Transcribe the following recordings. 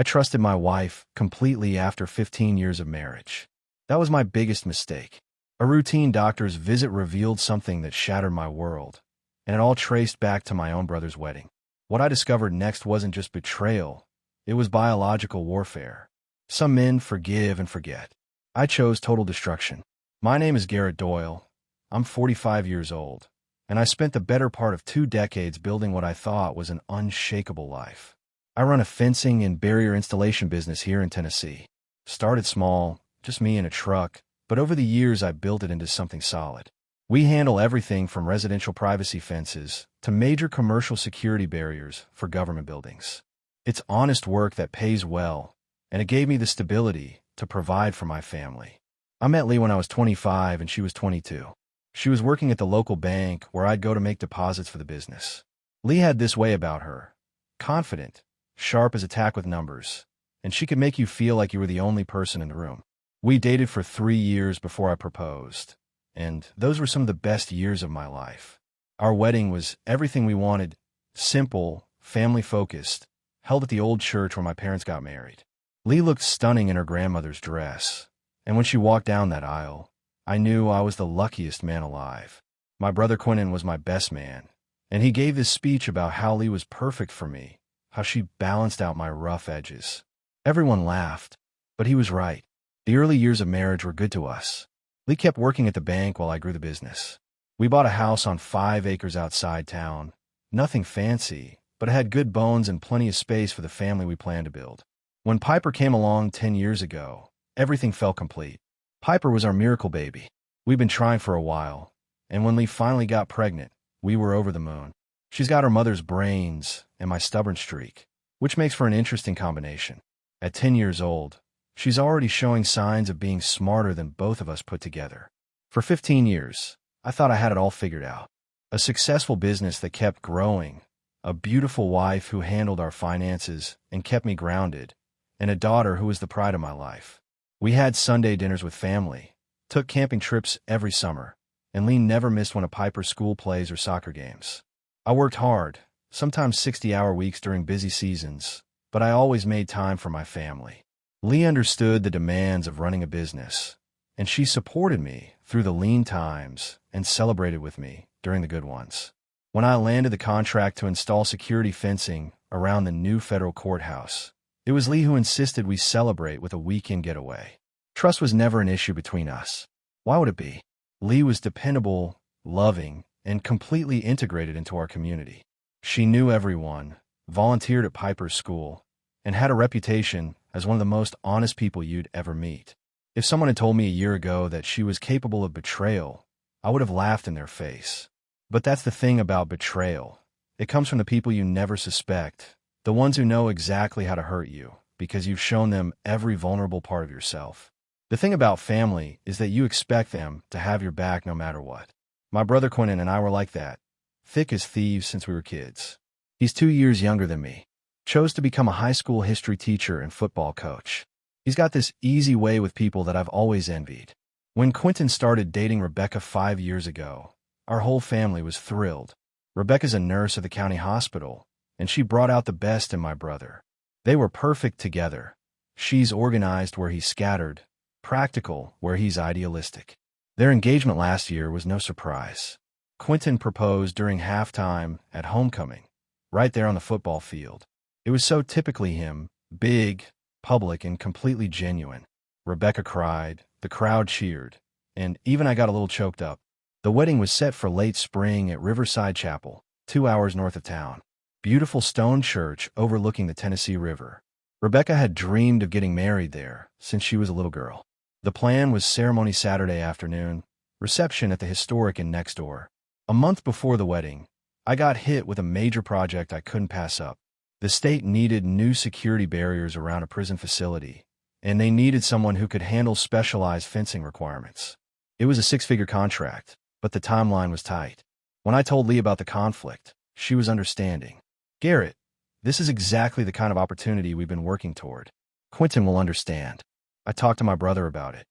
I trusted my wife completely after 15 years of marriage. That was my biggest mistake. A routine doctor's visit revealed something that shattered my world, and it all traced back to my own brother's wedding. What I discovered next wasn't just betrayal, it was biological warfare. Some men forgive and forget. I chose total destruction. My name is Garrett Doyle. I'm 45 years old, and I spent the better part of 2 decades building what I thought was an unshakable life. I run a fencing and barrier installation business here in Tennessee. Started small, just me and a truck, but over the years I built it into something solid. We handle everything from residential privacy fences to major commercial security barriers for government buildings. It's honest work that pays well, and it gave me the stability to provide for my family. I met Lee when I was 25 and she was 22. She was working at the local bank where I'd go to make deposits for the business. Lee had this way about her. Confident, sharp as a tack with numbers, and she could make you feel like you were the only person in the room. We dated for 3 years before I proposed, and those were some of the best years of my life. Our wedding was everything we wanted, simple, family-focused, held at the old church where my parents got married. Lee looked stunning in her grandmother's dress, and when she walked down that aisle, I knew I was the luckiest man alive. My brother Quentin was my best man, and he gave this speech about how Lee was perfect for me, how she balanced out my rough edges. Everyone laughed, but he was right. The early years of marriage were good to us. Lee kept working at the bank while I grew the business. We bought a house on 5 acres outside town. Nothing fancy, but it had good bones and plenty of space for the family we planned to build. When Piper came along 10 years ago, everything felt complete. Piper was our miracle baby. We'd been trying for a while, and when Lee finally got pregnant, we were over the moon. She's got her mother's brains and my stubborn streak, which makes for an interesting combination. At 10 years old, she's already showing signs of being smarter than both of us put together. For 15 years, I thought I had it all figured out. A successful business that kept growing, a beautiful wife who handled our finances and kept me grounded, and a daughter who was the pride of my life. We had Sunday dinners with family, took camping trips every summer, and Lee never missed one of Piper's school plays or soccer games. I worked hard, sometimes 60-hour weeks during busy seasons, but I always made time for my family. Lee understood the demands of running a business, and she supported me through the lean times and celebrated with me during the good ones. When I landed the contract to install security fencing around the new federal courthouse, it was Lee who insisted we celebrate with a weekend getaway. Trust was never an issue between us. Why would it be? Lee was dependable, loving, and completely integrated into our community. She knew everyone, volunteered at Piper's school, and had a reputation as one of the most honest people you'd ever meet. If someone had told me a year ago that she was capable of betrayal, I would have laughed in their face. But that's the thing about betrayal. It comes from the people you never suspect, the ones who know exactly how to hurt you, because you've shown them every vulnerable part of yourself. The thing about family is that you expect them to have your back no matter what. My brother Quentin and I were like that, thick as thieves since we were kids. He's 2 years younger than me. Chose to become a high school history teacher and football coach. He's got this easy way with people that I've always envied. When Quentin started dating Rebecca 5 years ago, our whole family was thrilled. Rebecca's a nurse at the county hospital, and she brought out the best in my brother. They were perfect together. She's organized where he's scattered, practical where he's idealistic. Their engagement last year was no surprise. Quentin proposed during halftime at homecoming, right there on the football field. It was so typically him, big, public, and completely genuine. Rebecca cried, the crowd cheered, and even I got a little choked up. The wedding was set for late spring at Riverside Chapel, 2 hours north of town. Beautiful stone church overlooking the Tennessee River. Rebecca had dreamed of getting married there since she was a little girl. The plan was ceremony Saturday afternoon, reception at the historic Inn next door. A month before the wedding, I got hit with a major project I couldn't pass up. The state needed new security barriers around a prison facility, and they needed someone who could handle specialized fencing requirements. It was a 6-figure contract, but the timeline was tight. When I told Lee about the conflict, she was understanding. Garrett, this is exactly the kind of opportunity we've been working toward. Quentin will understand. I talked to my brother about it,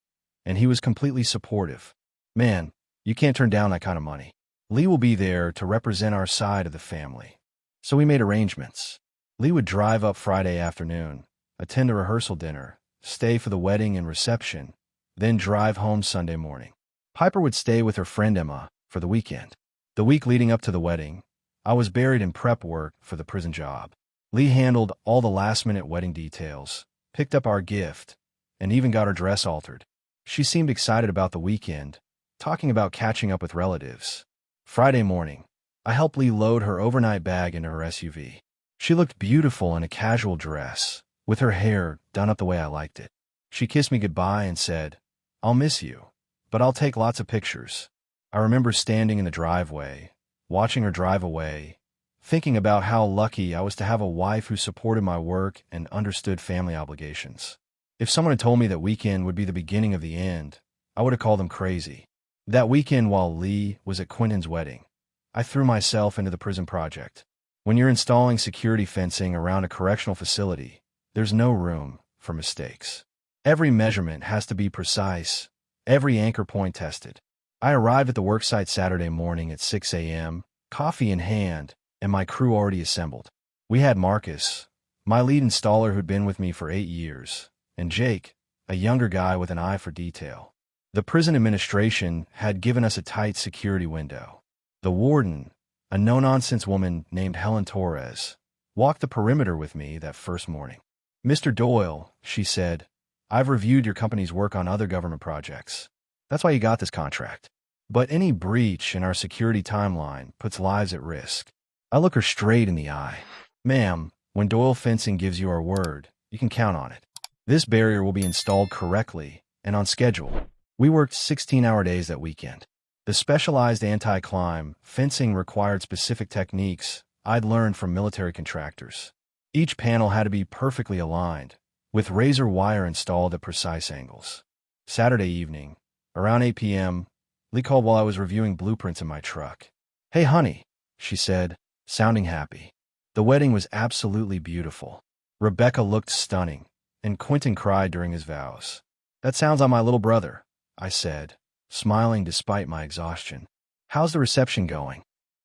and he was completely supportive. Man, you can't turn down that kind of money. Lee will be there to represent our side of the family. So we made arrangements. Lee would drive up Friday afternoon, attend the rehearsal dinner, stay for the wedding and reception, then drive home Sunday morning. Piper would stay with her friend Emma for the weekend. The week leading up to the wedding, I was buried in prep work for the prison job. Lee handled all the last-minute wedding details, picked up our gift, and even got her dress altered. She seemed excited about the weekend, talking about catching up with relatives. Friday morning, I helped Lee load her overnight bag into her SUV. She looked beautiful in a casual dress, with her hair done up the way I liked it. She kissed me goodbye and said, "I'll miss you, but I'll take lots of pictures." I remember standing in the driveway, watching her drive away, thinking about how lucky I was to have a wife who supported my work and understood family obligations. If someone had told me that weekend would be the beginning of the end, I would have called them crazy. That weekend while Lee was at Quentin's wedding, I threw myself into the prison project. When you're installing security fencing around a correctional facility, there's no room for mistakes. Every measurement has to be precise, every anchor point tested. I arrived at the worksite Saturday morning at 6 a.m., coffee in hand, and my crew already assembled. We had Marcus, my lead installer who'd been with me for 8 years, and Jake, a younger guy with an eye for detail. The prison administration had given us a tight security window. The warden, a no-nonsense woman named Helen Torres, walked the perimeter with me that first morning. "Mr. Doyle," she said, "I've reviewed your company's work on other government projects. That's why you got this contract. But any breach in our security timeline puts lives at risk." I look her straight in the eye. "Ma'am, when Doyle Fencing gives you our word, you can count on it. This barrier will be installed correctly and on schedule." We worked 16-hour days that weekend. The specialized anti-climb fencing required specific techniques I'd learned from military contractors. Each panel had to be perfectly aligned, with razor wire installed at precise angles. Saturday evening, around 8 p.m., Lee called while I was reviewing blueprints in my truck. "Hey, honey," she said, sounding happy. The wedding was absolutely beautiful. Rebecca looked stunning, and Quentin cried during his vows. "That sounds like my little brother," I said, smiling despite my exhaustion. "How's the reception going?"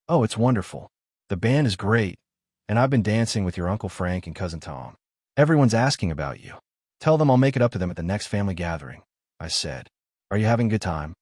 "Oh, it's wonderful. The band is great, and I've been dancing with your Uncle Frank and Cousin Tom. Everyone's asking about you. Tell them I'll make it up to them at the next family gathering," I said. "Are you having a good time?"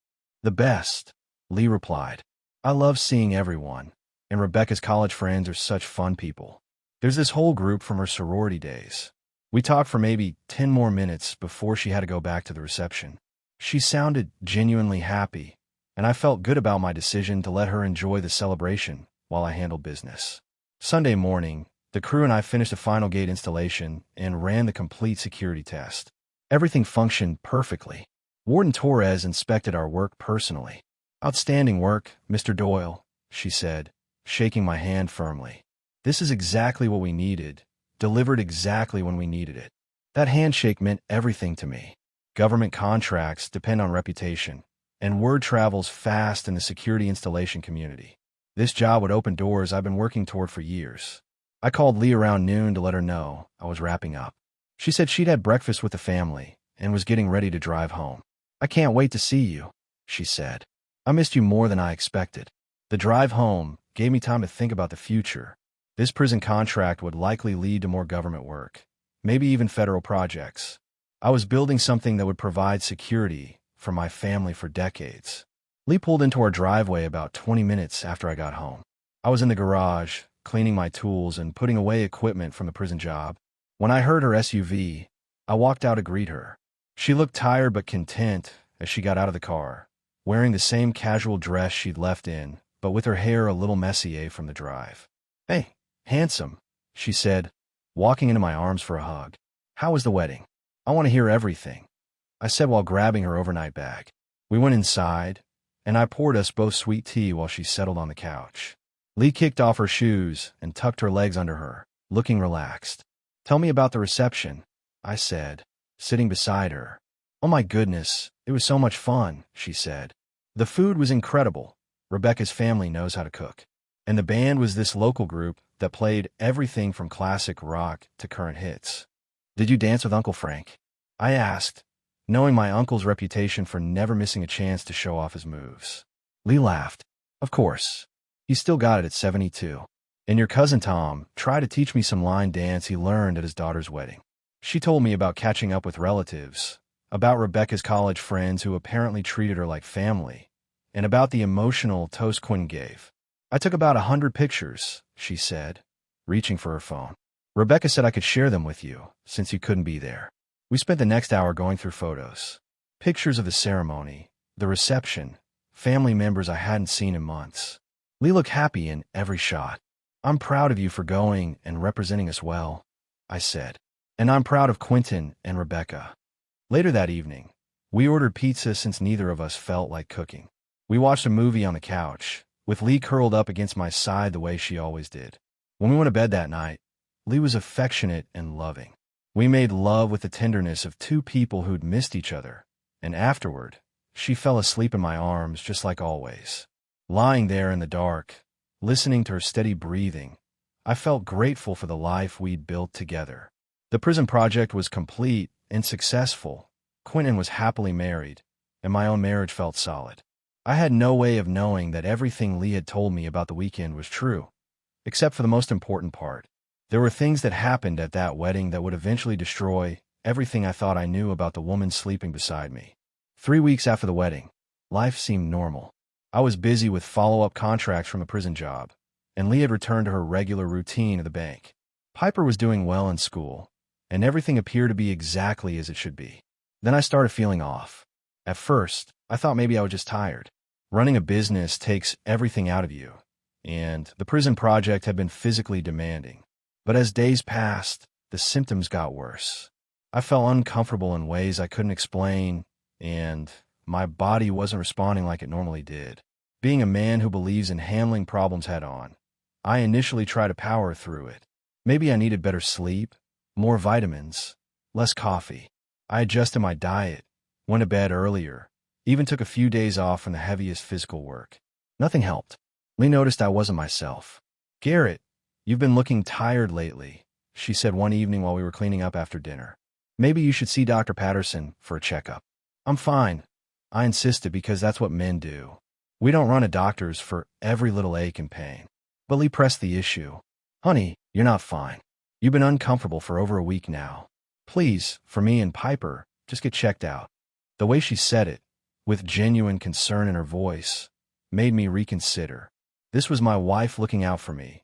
"The best," Lee replied. "I love seeing everyone, and Rebecca's college friends are such fun people. There's this whole group from her sorority days." We talked for maybe 10 more minutes before she had to go back to the reception. She sounded genuinely happy, and I felt good about my decision to let her enjoy the celebration while I handled business. Sunday morning, the crew and I finished a final gate installation and ran the complete security test. Everything functioned perfectly. Warden Torres inspected our work personally. "Outstanding work, Mr. Doyle," she said, shaking my hand firmly. "This is exactly what we needed, delivered exactly when we needed it." That handshake meant everything to me. Government contracts depend on reputation, and word travels fast in the security installation community. This job would open doors I've been working toward for years. I called Lee around noon to let her know I was wrapping up. She said she'd had breakfast with the family and was getting ready to drive home. "I can't wait to see you," she said. "I missed you more than I expected." The drive home gave me time to think about the future. This prison contract would likely lead to more government work, maybe even federal projects. I was building something that would provide security for my family for decades. Lee pulled into our driveway about 20 minutes after I got home. I was in the garage, cleaning my tools and putting away equipment from the prison job. When I heard her SUV, I walked out to greet her. She looked tired but content as she got out of the car, wearing the same casual dress she'd left in, but with her hair a little messier from the drive. "Hey, handsome," she said, walking into my arms for a hug. "How was the wedding? I want to hear everything," I said while grabbing her overnight bag. We went inside, and I poured us both sweet tea while she settled on the couch. Lee kicked off her shoes and tucked her legs under her, looking relaxed. "Tell me about the reception," I said, sitting beside her. "Oh my goodness, it was so much fun," she said. "The food was incredible. Rebecca's family knows how to cook. And the band was this local group that played everything from classic rock to current hits." "Did you dance with Uncle Frank?" I asked, knowing my uncle's reputation for never missing a chance to show off his moves. Lee laughed. "Of course. He's still got it at 72. And your cousin Tom tried to teach me some line dance he learned at his daughter's wedding." She told me about catching up with relatives, about Rebecca's college friends who apparently treated her like family, and about the emotional toast Quinn gave. I took about 100 pictures, she said, reaching for her phone. Rebecca said I could share them with you, since you couldn't be there. We spent the next hour going through photos. Pictures of the ceremony, the reception, family members I hadn't seen in months. Lee looked happy in every shot. I'm proud of you for going and representing us well, I said. And I'm proud of Quentin and Rebecca. Later that evening, we ordered pizza since neither of us felt like cooking. We watched a movie on the couch, with Lee curled up against my side the way she always did. When we went to bed that night, Lee was affectionate and loving. We made love with the tenderness of two people who'd missed each other, and afterward, she fell asleep in my arms just like always. Lying there in the dark, listening to her steady breathing, I felt grateful for the life we'd built together. The prison project was complete and successful. Quentin was happily married, and my own marriage felt solid. I had no way of knowing that everything Lee had told me about the weekend was true, except for the most important part. There were things that happened at that wedding that would eventually destroy everything I thought I knew about the woman sleeping beside me. 3 weeks after the wedding, life seemed normal. I was busy with follow-up contracts from a prison job, and Lee had returned to her regular routine at the bank. Piper was doing well in school, and everything appeared to be exactly as it should be. Then I started feeling off. At first, I thought maybe I was just tired. Running a business takes everything out of you, and the prison project had been physically demanding. But as days passed, the symptoms got worse. I felt uncomfortable in ways I couldn't explain, and my body wasn't responding like it normally did. Being a man who believes in handling problems head-on, I initially tried to power through it. Maybe I needed better sleep, more vitamins, less coffee. I adjusted my diet, went to bed earlier, even took a few days off from the heaviest physical work. Nothing helped. Lee noticed I wasn't myself. "Garrett, you've been looking tired lately," she said one evening while we were cleaning up after dinner. "Maybe you should see Dr. Patterson for a checkup." "I'm fine," I insisted, because that's what men do. We don't run to doctors for every little ache and pain. But Lee pressed the issue. "Honey, you're not fine. You've been uncomfortable for over a week now. Please, for me and Piper, just get checked out." The way she said it, with genuine concern in her voice, made me reconsider. This was my wife looking out for me,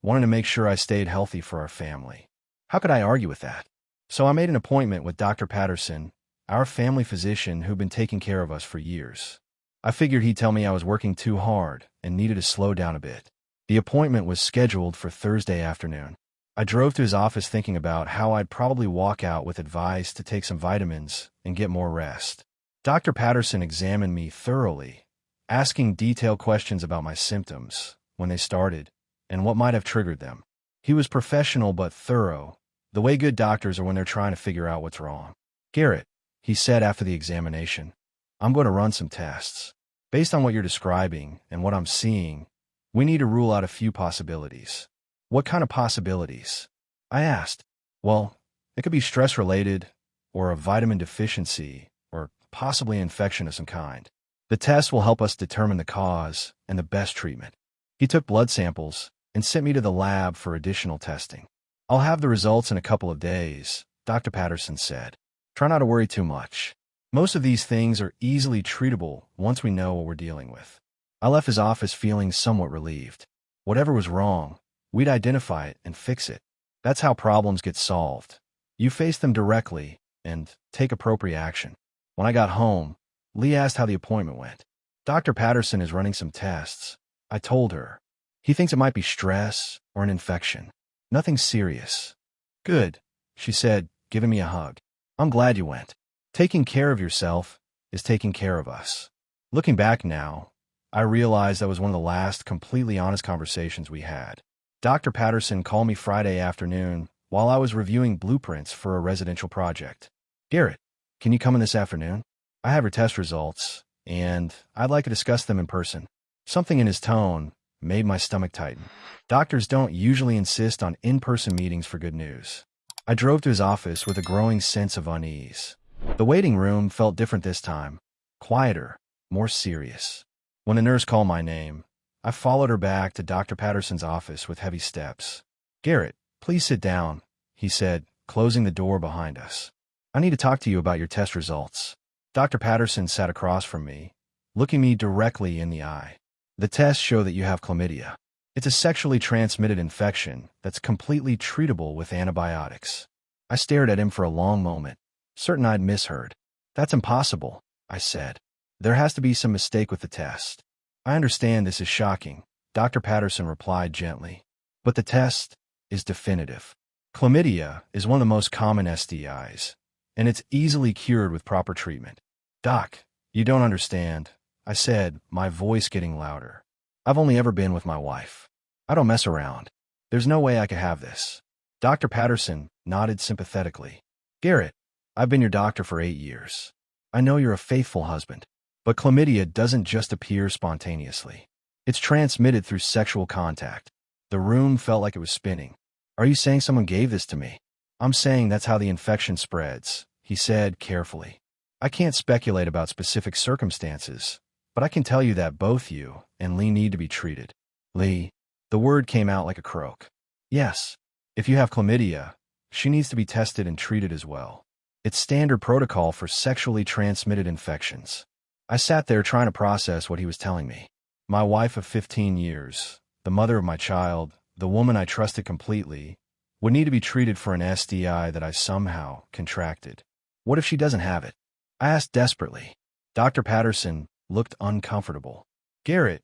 wanting to make sure I stayed healthy for our family. How could I argue with that? So I made an appointment with Dr. Patterson, our family physician who'd been taking care of us for years. I figured he'd tell me I was working too hard and needed to slow down a bit. The appointment was scheduled for Thursday afternoon. I drove to his office thinking about how I'd probably walk out with advice to take some vitamins and get more rest. Dr. Patterson examined me thoroughly, asking detailed questions about my symptoms, when they started, and what might have triggered them. He was professional but thorough, the way good doctors are when they're trying to figure out what's wrong. "Garrett," he said after the examination, "I'm going to run some tests. Based on what you're describing and what I'm seeing, we need to rule out a few possibilities." "What kind of possibilities?" I asked. "Well, it could be stress-related, or a vitamin deficiency, or possibly an infection of some kind. The test will help us determine the cause and the best treatment." He took blood samples and sent me to the lab for additional testing. "I'll have the results in a couple of days," Dr. Patterson said. "Try not to worry too much. Most of these things are easily treatable once we know what we're dealing with." I left his office feeling somewhat relieved. Whatever was wrong, we'd identify it and fix it. That's how problems get solved. You face them directly and take appropriate action. When I got home, Lee asked how the appointment went. "Dr. Patterson is running some tests," I told her. "He thinks it might be stress or an infection. Nothing serious." "Good," she said, giving me a hug. "I'm glad you went. Taking care of yourself is taking care of us." Looking back now, I realized that was one of the last completely honest conversations we had. Dr. Patterson called me Friday afternoon while I was reviewing blueprints for a residential project. "Garrett, can you come in this afternoon? I have your test results, and I'd like to discuss them in person." Something in his tone made my stomach tighten. Doctors don't usually insist on in-person meetings for good news. I drove to his office with a growing sense of unease. The waiting room felt different this time, quieter, more serious. When the nurse called my name, I followed her back to Dr. Patterson's office with heavy steps. "Garrett, please sit down," he said, closing the door behind us. I need to talk to you about your test results. Dr. Patterson sat across from me, looking me directly in the eye. The tests show that you have chlamydia. It's a sexually transmitted infection that's completely treatable with antibiotics. I stared at him for a long moment, certain I'd misheard. That's impossible, I said. There has to be some mistake with the test. I understand this is shocking, Dr. Patterson replied gently. But the test is definitive. Chlamydia is one of the most common STIs, and it's easily cured with proper treatment. Doc, you don't understand, I said, my voice getting louder. I've only ever been with my wife. I don't mess around. There's no way I could have this. Dr. Patterson nodded sympathetically. Garrett, I've been your doctor for 8 years. I know you're a faithful husband. But chlamydia doesn't just appear spontaneously. It's transmitted through sexual contact. The room felt like it was spinning. Are you saying someone gave this to me? I'm saying that's how the infection spreads, he said carefully. I can't speculate about specific circumstances, but I can tell you that both you and Lee need to be treated. Lee, the word came out like a croak. Yes, if you have chlamydia, she needs to be tested and treated as well. It's standard protocol for sexually transmitted infections. I sat there trying to process what he was telling me. My wife of 15 years, the mother of my child, the woman I trusted completely, would need to be treated for an STI that I somehow contracted. What if she doesn't have it? I asked desperately. Dr. Patterson looked uncomfortable. Garrett,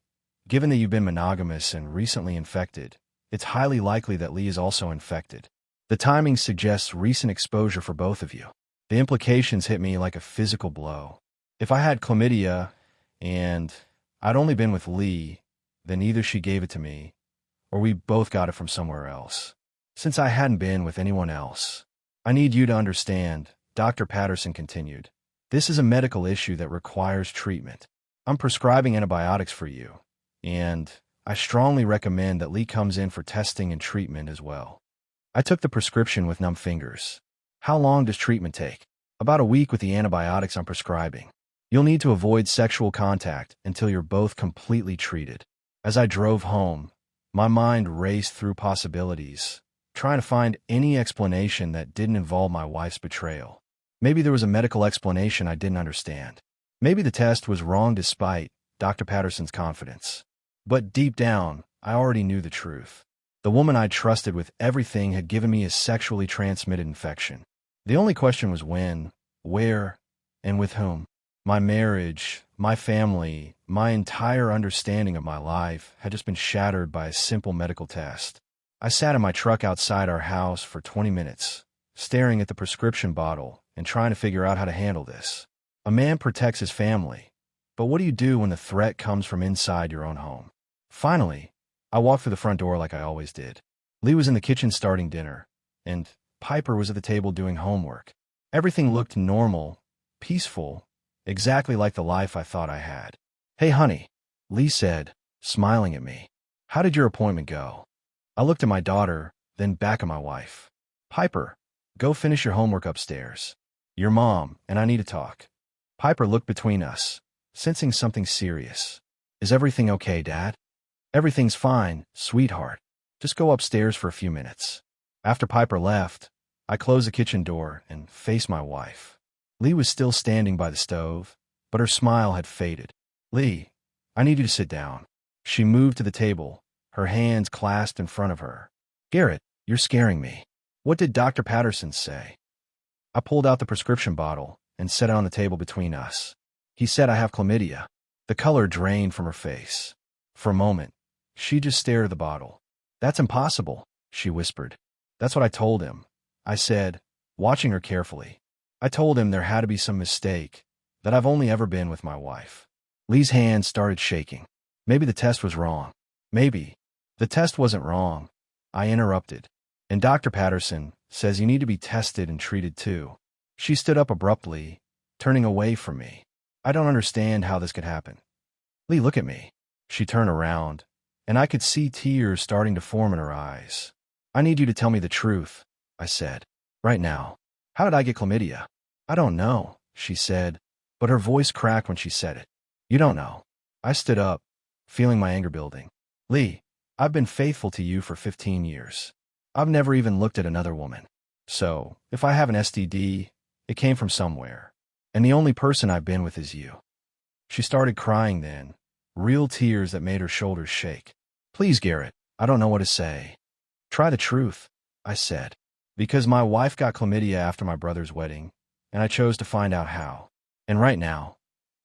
given that you've been monogamous and recently infected, it's highly likely that Lee is also infected. The timing suggests recent exposure for both of you. The implications hit me like a physical blow. If I had chlamydia and I'd only been with Lee, then either she gave it to me or we both got it from somewhere else. Since I hadn't been with anyone else, I need you to understand, Dr. Patterson continued. This is a medical issue that requires treatment. I'm prescribing antibiotics for you, and I strongly recommend that Lee comes in for testing and treatment as well. I took the prescription with numb fingers. How long does treatment take? About a week with the antibiotics I'm prescribing. You'll need to avoid sexual contact until you're both completely treated. As I drove home, my mind raced through possibilities, trying to find any explanation that didn't involve my wife's betrayal. Maybe there was a medical explanation I didn't understand. Maybe the test was wrong despite Dr. Patterson's confidence. But deep down, I already knew the truth. The woman I trusted with everything had given me a sexually transmitted infection. The only question was when, where, and with whom. My marriage, my family, my entire understanding of my life had just been shattered by a simple medical test. I sat in my truck outside our house for 20 minutes, staring at the prescription bottle and trying to figure out how to handle this. A man protects his family, but what do you do when the threat comes from inside your own home? Finally, I walked through the front door like I always did. Lee was in the kitchen starting dinner, and Piper was at the table doing homework. Everything looked normal, peaceful, exactly like the life I thought I had. Hey, honey, Lee said, smiling at me. How did your appointment go? I looked at my daughter, then back at my wife. Piper, go finish your homework upstairs. Your mom and I need to talk. Piper looked between us, sensing something serious. Is everything okay, Dad? Everything's fine, sweetheart. Just go upstairs for a few minutes. After Piper left, I closed the kitchen door and faced my wife. Lee was still standing by the stove, but her smile had faded. Lee, I need you to sit down. She moved to the table, her hands clasped in front of her. Garrett, you're scaring me. What did Dr. Patterson say? I pulled out the prescription bottle and set it on the table between us. He said I have chlamydia. The color drained from her face. For a moment, she just stared at the bottle. That's impossible, she whispered. That's what I told him, I said, watching her carefully. I told him there had to be some mistake, that I've only ever been with my wife. Lee's hands started shaking. Maybe the test was wrong. Maybe. The test wasn't wrong, I interrupted. And Dr. Patterson says you need to be tested and treated too. She stood up abruptly, turning away from me. I don't understand how this could happen. Lee, look at me. She turned around, and I could see tears starting to form in her eyes. I need you to tell me the truth, I said. Right now. How did I get chlamydia? I don't know, she said, but her voice cracked when she said it. You don't know. I stood up, feeling my anger building. Lee, I've been faithful to you for 15 years. I've never even looked at another woman. So, if I have an STD, it came from somewhere. And the only person I've been with is you. She started crying then, real tears that made her shoulders shake. Please, Garrett, I don't know what to say. Try the truth, I said. Because my wife got chlamydia after my brother's wedding, and I chose to find out how. And right now,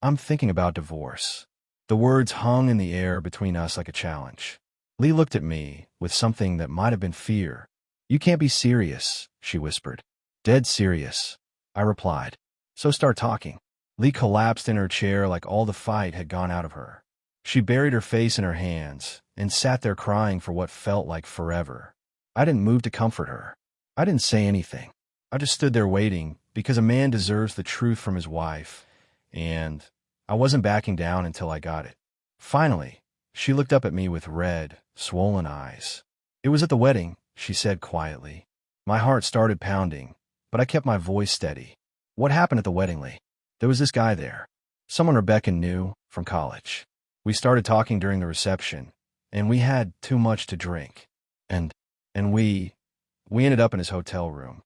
I'm thinking about divorce. The words hung in the air between us like a challenge. Lee looked at me with something that might have been fear. You can't be serious, she whispered. Dead serious, I replied. So start talking. Lee collapsed in her chair like all the fight had gone out of her. She buried her face in her hands and sat there crying for what felt like forever. I didn't move to comfort her. I didn't say anything. I just stood there waiting because a man deserves the truth from his wife, and I wasn't backing down until I got it. Finally, she looked up at me with red, swollen eyes. It was at the wedding, she said quietly. My heart started pounding, but I kept my voice steady. What happened at the wedding, Lee? There was this guy there. Someone Rebecca knew from college. We started talking during the reception, and we had too much to drink. And we ended up in his hotel room.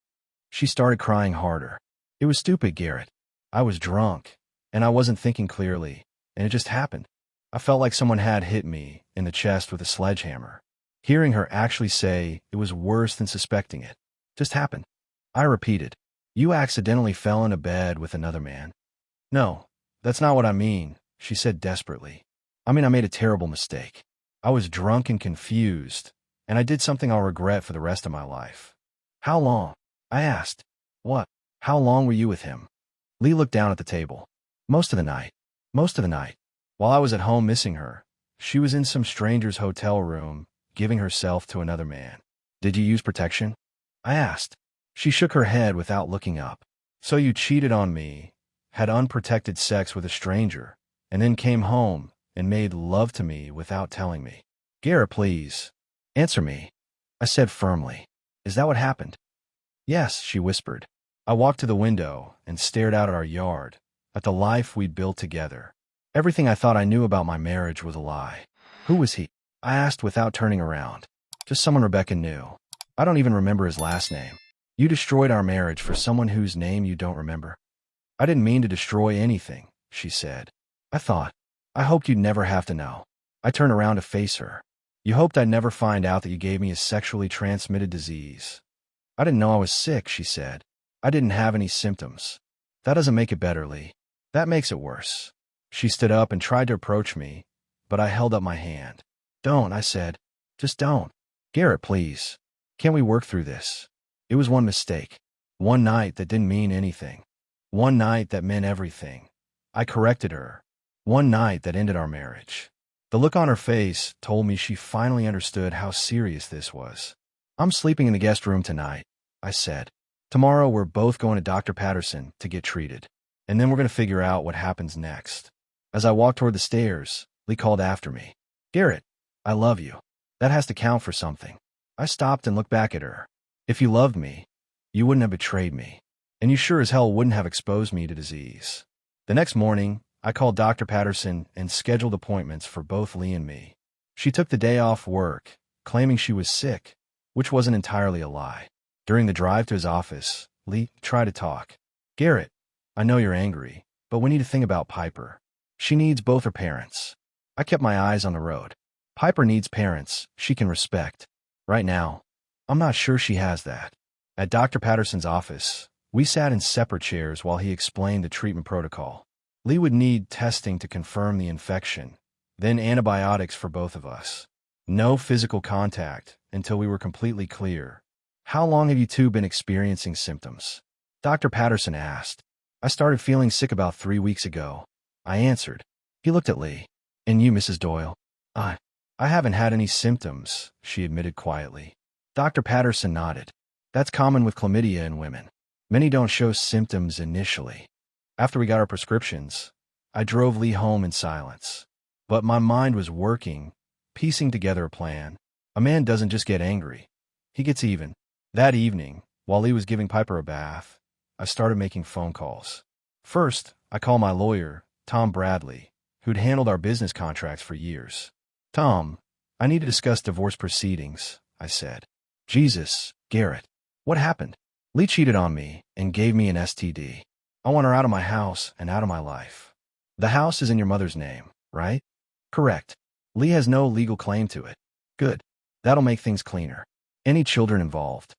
She started crying harder. It was stupid, Garrett. I was drunk, and I wasn't thinking clearly, and it just happened. I felt like someone had hit me in the chest with a sledgehammer. Hearing her actually say it was worse than suspecting it. Just happened. I repeated, you accidentally fell into bed with another man. No, that's not what I mean, she said desperately. I mean, I made a terrible mistake. I was drunk and confused, and I did something I'll regret for the rest of my life. How long? I asked. What? How long were you with him? Lee looked down at the table. Most of the night. Most of the night. While I was at home missing her, she was in some stranger's hotel room, giving herself to another man. Did you use protection? I asked. She shook her head without looking up. So you cheated on me, had unprotected sex with a stranger, and then came home and made love to me without telling me. Garrett, please. Answer me, I said firmly. Is that what happened? Yes, she whispered. I walked to the window and stared out at our yard, at the life we'd built together. Everything I thought I knew about my marriage was a lie. Who was he? I asked without turning around. Just someone Rebecca knew. I don't even remember his last name. You destroyed our marriage for someone whose name you don't remember. I didn't mean to destroy anything, she said. I hoped you'd never have to know. I turned around to face her. You hoped I'd never find out that you gave me a sexually transmitted disease. I didn't know I was sick, she said. I didn't have any symptoms. That doesn't make it better, Lee. That makes it worse. She stood up and tried to approach me, but I held up my hand. Don't, I said. Just don't. Garrett, please. Can't we work through this? It was one mistake. One night that didn't mean anything. One night that meant everything. I corrected her. One night that ended our marriage. The look on her face told me she finally understood how serious this was. I'm sleeping in the guest room tonight, I said. Tomorrow we're both going to Dr. Patterson to get treated, and then we're going to figure out what happens next. As I walked toward the stairs, Lee called after me. Garrett, I love you. That has to count for something. I stopped and looked back at her. If you loved me, you wouldn't have betrayed me, and you sure as hell wouldn't have exposed me to disease. The next morning, I called Dr. Patterson and scheduled appointments for both Lee and me. She took the day off work, claiming she was sick, which wasn't entirely a lie. During the drive to his office, Lee tried to talk. Garrett, I know you're angry, but we need to think about Piper. She needs both her parents. I kept my eyes on the road. Piper needs parents she can respect. Right now, I'm not sure she has that. At Dr. Patterson's office, we sat in separate chairs while he explained the treatment protocol. Lee would need testing to confirm the infection, then antibiotics for both of us. No physical contact until we were completely clear. How long have you two been experiencing symptoms? Dr. Patterson asked. I started feeling sick about 3 weeks ago. I answered. He looked at Lee. And you, Mrs. Doyle? I haven't had any symptoms, she admitted quietly. Dr. Patterson nodded. That's common with chlamydia in women. Many don't show symptoms initially. After we got our prescriptions, I drove Lee home in silence. But my mind was working, piecing together a plan. A man doesn't just get angry. He gets even. That evening, while Lee was giving Piper a bath, I started making phone calls. First, I called my lawyer, Tom Bradley, who'd handled our business contracts for years. Tom, I need to discuss divorce proceedings, I said. Jesus, Garrett. What happened? Lee cheated on me and gave me an STD. I want her out of my house and out of my life. The house is in your mother's name, right? Correct. Lee has no legal claim to it. Good. That'll make things cleaner. Any children involved?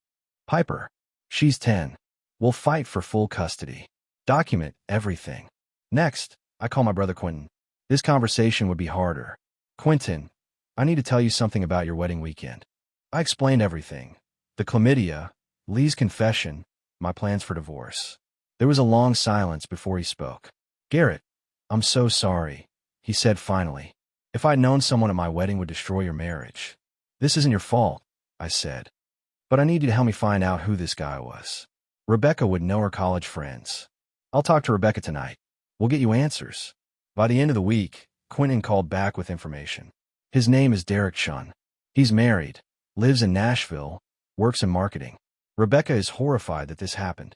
Piper. She's 10. We'll fight for full custody. Document everything. Next, I call my brother Quentin. This conversation would be harder. Quentin, I need to tell you something about your wedding weekend. I explained everything. The chlamydia, Lee's confession, my plans for divorce. There was a long silence before he spoke. Garrett, I'm so sorry, he said finally. If I'd known someone at my wedding would destroy your marriage. This isn't your fault, I said. But I need you to help me find out who this guy was. Rebecca would know her college friends. I'll talk to Rebecca tonight. We'll get you answers. By the end of the week, Quentin called back with information. His name is Derek Chun. He's married, lives in Nashville, works in marketing. Rebecca is horrified that this happened.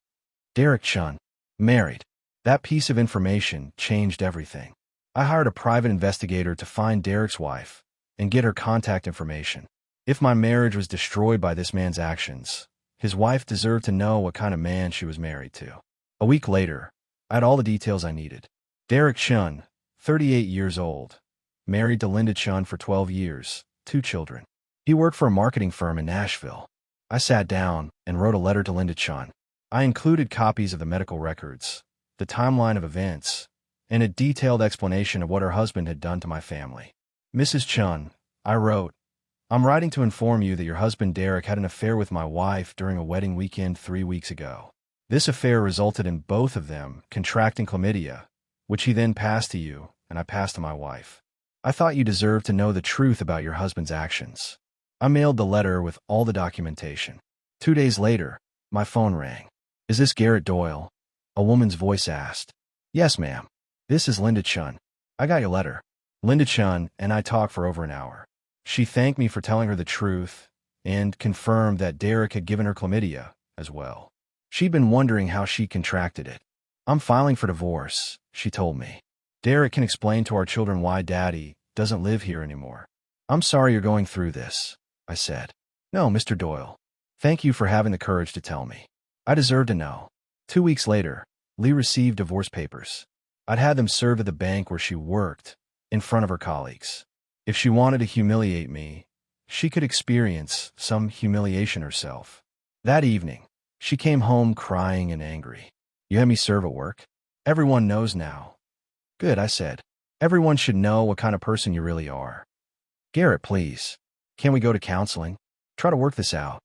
Derek Chun, married. That piece of information changed everything. I hired a private investigator to find Derek's wife and get her contact information. If my marriage was destroyed by this man's actions, his wife deserved to know what kind of man she was married to. A week later, I had all the details I needed. Derek Chun, 38 years old, married to Linda Chun for 12 years, 2 children. He worked for a marketing firm in Nashville. I sat down and wrote a letter to Linda Chun. I included copies of the medical records, the timeline of events, and a detailed explanation of what her husband had done to my family. Mrs. Chun, I wrote, I'm writing to inform you that your husband Derek had an affair with my wife during a wedding weekend 3 weeks ago. This affair resulted in both of them contracting chlamydia, which he then passed to you, and I passed to my wife. I thought you deserved to know the truth about your husband's actions. I mailed the letter with all the documentation. 2 days later, my phone rang. Is this Garrett Doyle? A woman's voice asked. Yes, ma'am. This is Linda Chun. I got your letter. Linda Chun and I talked for over an hour. She thanked me for telling her the truth and confirmed that Derek had given her chlamydia as well. She'd been wondering how she contracted it. I'm filing for divorce, she told me. Derek can explain to our children why Daddy doesn't live here anymore. I'm sorry you're going through this, I said. No, Mr. Doyle. Thank you for having the courage to tell me. I deserve to know. 2 weeks later, Lee received divorce papers. I'd had them served at the bank where she worked, in front of her colleagues. If she wanted to humiliate me, she could experience some humiliation herself. That evening, she came home crying and angry. You had me serve at work? Everyone knows now. Good, I said. Everyone should know what kind of person you really are. Garrett, please. Can't we go to counseling? Try to work this out.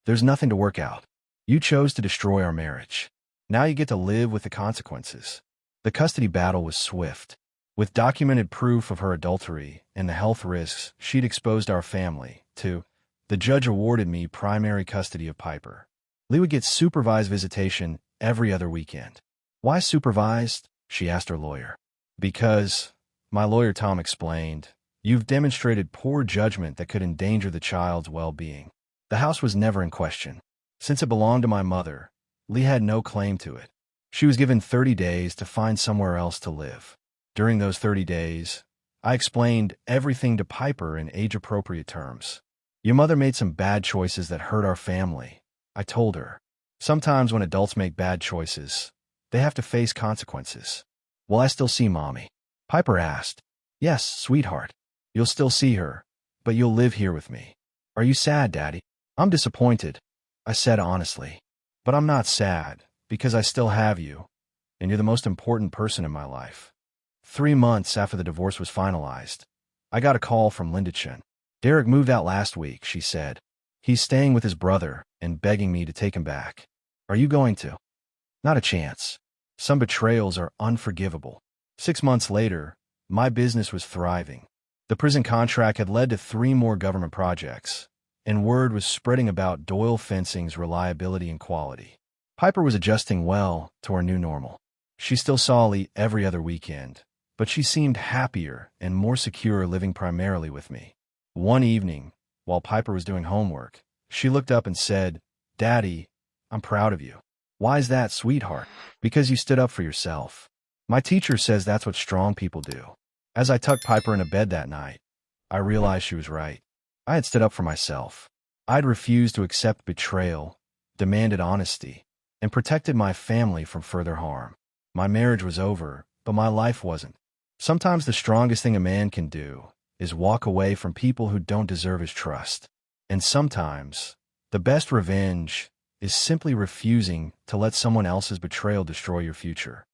There's nothing to work out. You chose to destroy our marriage. Now you get to live with the consequences. The custody battle was swift. With documented proof of her adultery and the health risks she'd exposed our family to, the judge awarded me primary custody of Piper. Lee would get supervised visitation every other weekend. Why supervised? She asked her lawyer. Because, my lawyer Tom explained, you've demonstrated poor judgment that could endanger the child's well-being. The house was never in question. Since it belonged to my mother, Lee had no claim to it. She was given 30 days to find somewhere else to live. During those 30 days, I explained everything to Piper in age-appropriate terms. Your mother made some bad choices that hurt our family, I told her. Sometimes when adults make bad choices, they have to face consequences. Will I still see Mommy? Piper asked. Yes, sweetheart. You'll still see her, but you'll live here with me. Are you sad, Daddy? I'm disappointed, I said honestly. But I'm not sad, because I still have you, and you're the most important person in my life. 3 months after the divorce was finalized, I got a call from Linda Chun. Derek moved out last week, she said. He's staying with his brother and begging me to take him back. Are you going to? Not a chance. Some betrayals are unforgivable. 6 months later, my business was thriving. The prison contract had led to 3 more government projects, and word was spreading about Doyle Fencing's reliability and quality. Piper was adjusting well to our new normal. She still saw Lee every other weekend, but she seemed happier and more secure living primarily with me. One evening, while Piper was doing homework, she looked up and said, Daddy, I'm proud of you. Why is that, sweetheart? Because you stood up for yourself. My teacher says that's what strong people do. As I tucked Piper into bed that night, I realized she was right. I had stood up for myself. I'd refused to accept betrayal, demanded honesty, and protected my family from further harm. My marriage was over, but my life wasn't. Sometimes the strongest thing a man can do is walk away from people who don't deserve his trust. And sometimes, the best revenge is simply refusing to let someone else's betrayal destroy your future.